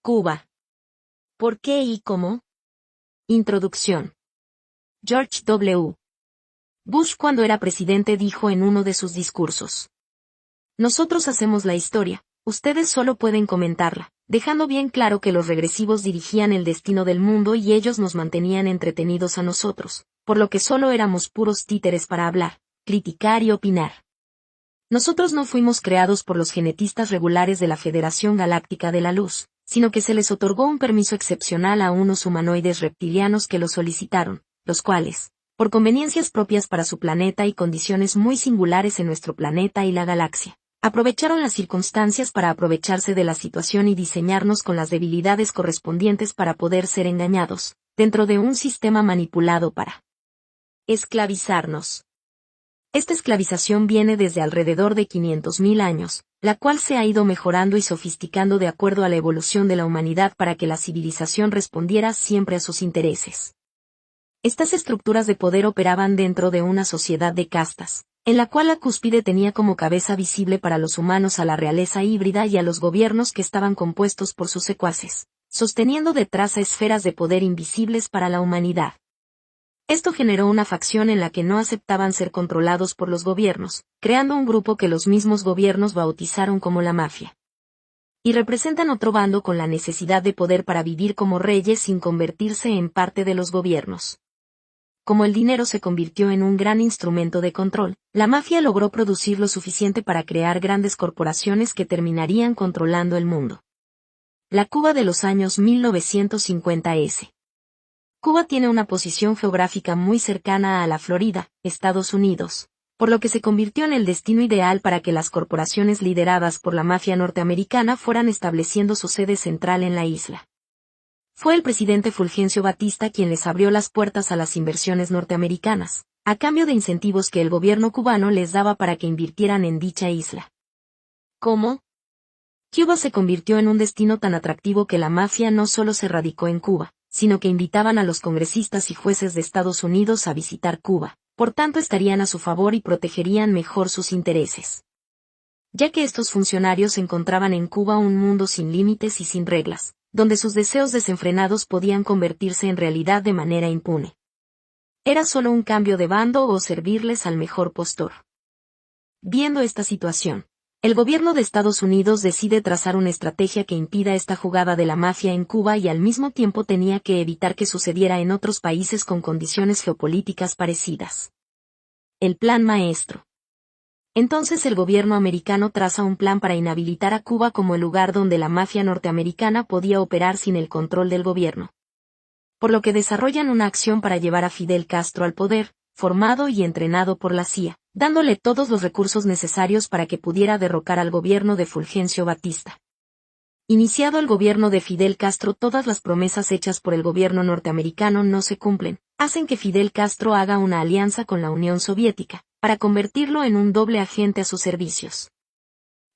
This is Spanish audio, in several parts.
Cuba. ¿Por qué y cómo? Introducción. George W. Bush, cuando era presidente, dijo en uno de sus discursos: "Nosotros hacemos la historia, ustedes solo pueden comentarla", dejando bien claro que los regresivos dirigían el destino del mundo y ellos nos mantenían entretenidos a nosotros, por lo que solo éramos puros títeres para hablar, criticar y opinar. Nosotros no fuimos creados por los genetistas regulares de la Federación Galáctica de la Luz, sino que se les otorgó un permiso excepcional a unos humanoides reptilianos que lo solicitaron, los cuales, por conveniencias propias para su planeta y condiciones muy singulares en nuestro planeta y la galaxia, aprovecharon las circunstancias para aprovecharse de la situación y diseñarnos con las debilidades correspondientes para poder ser engañados, dentro de un sistema manipulado para esclavizarnos. Esta esclavización viene desde alrededor de 500.000 años, la cual se ha ido mejorando y sofisticando de acuerdo a la evolución de la humanidad para que la civilización respondiera siempre a sus intereses. Estas estructuras de poder operaban dentro de una sociedad de castas, en la cual la cúspide tenía como cabeza visible para los humanos a la realeza híbrida y a los gobiernos que estaban compuestos por sus secuaces, sosteniendo detrás a esferas de poder invisibles para la humanidad. Esto generó una facción en la que no aceptaban ser controlados por los gobiernos, creando un grupo que los mismos gobiernos bautizaron como la mafia. Y representan otro bando con la necesidad de poder para vivir como reyes sin convertirse en parte de los gobiernos. Como el dinero se convirtió en un gran instrumento de control, la mafia logró producir lo suficiente para crear grandes corporaciones que terminarían controlando el mundo. La Cuba de los años 1950 s. Cuba tiene una posición geográfica muy cercana a la Florida, Estados Unidos, por lo que se convirtió en el destino ideal para que las corporaciones lideradas por la mafia norteamericana fueran estableciendo su sede central en la isla. Fue el presidente Fulgencio Batista quien les abrió las puertas a las inversiones norteamericanas, a cambio de incentivos que el gobierno cubano les daba para que invirtieran en dicha isla. ¿Cómo? Cuba se convirtió en un destino tan atractivo que la mafia no solo se radicó en Cuba, sino que invitaban a los congresistas y jueces de Estados Unidos a visitar Cuba, por tanto estarían a su favor y protegerían mejor sus intereses. Ya que estos funcionarios encontraban en Cuba un mundo sin límites y sin reglas, donde sus deseos desenfrenados podían convertirse en realidad de manera impune. Era solo un cambio de bando o servirles al mejor postor. Viendo esta situación, el gobierno de Estados Unidos decide trazar una estrategia que impida esta jugada de la mafia en Cuba y al mismo tiempo tenía que evitar que sucediera en otros países con condiciones geopolíticas parecidas. El Plan Maestro. Entonces el gobierno americano traza un plan para inhabilitar a Cuba como el lugar donde la mafia norteamericana podía operar sin el control del gobierno. Por lo que desarrollan una acción para llevar a Fidel Castro al poder, formado y entrenado por la CIA, dándole todos los recursos necesarios para que pudiera derrocar al gobierno de Fulgencio Batista. Iniciado el gobierno de Fidel Castro, todas las promesas hechas por el gobierno norteamericano no se cumplen, hacen que Fidel Castro haga una alianza con la Unión Soviética, para convertirlo en un doble agente a sus servicios.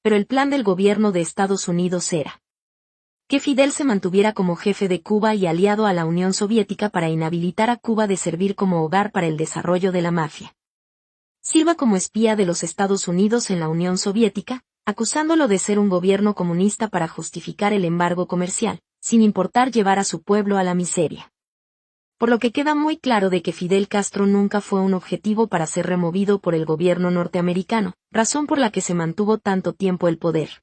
Pero el plan del gobierno de Estados Unidos era que Fidel se mantuviera como jefe de Cuba y aliado a la Unión Soviética para inhabilitar a Cuba de servir como hogar para el desarrollo de la mafia. Sirva como espía de los Estados Unidos en la Unión Soviética, acusándolo de ser un gobierno comunista para justificar el embargo comercial, sin importar llevar a su pueblo a la miseria. Por lo que queda muy claro de que Fidel Castro nunca fue un objetivo para ser removido por el gobierno norteamericano, razón por la que se mantuvo tanto tiempo el poder.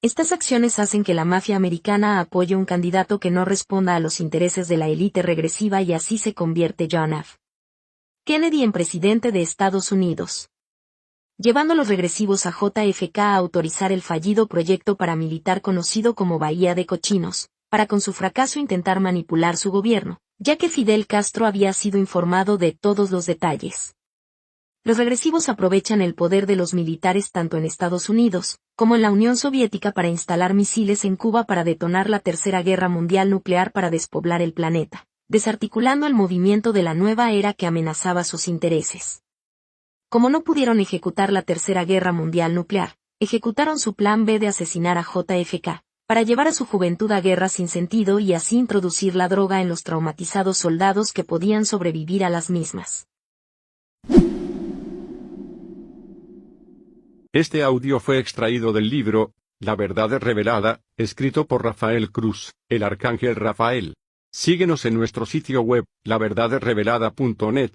Estas acciones hacen que la mafia americana apoye un candidato que no responda a los intereses de la élite regresiva y así se convierte John F. Kennedy en presidente de Estados Unidos. Llevando los regresivos a JFK a autorizar el fallido proyecto paramilitar conocido como Bahía de Cochinos, para con su fracaso intentar manipular su gobierno, ya que Fidel Castro había sido informado de todos los detalles. Los regresivos aprovechan el poder de los militares tanto en Estados Unidos, como en la Unión Soviética para instalar misiles en Cuba para detonar la Tercera Guerra Mundial nuclear para despoblar el planeta, desarticulando el movimiento de la nueva era que amenazaba sus intereses. Como no pudieron ejecutar la Tercera Guerra Mundial nuclear, ejecutaron su plan B de asesinar a JFK, para llevar a su juventud a guerras sin sentido y así introducir la droga en los traumatizados soldados que podían sobrevivir a las mismas. Este audio fue extraído del libro La verdad es revelada, escrito por Rafael Cruz, el Arcángel Rafael. Síguenos en nuestro sitio web, laverdadesrevelada.net.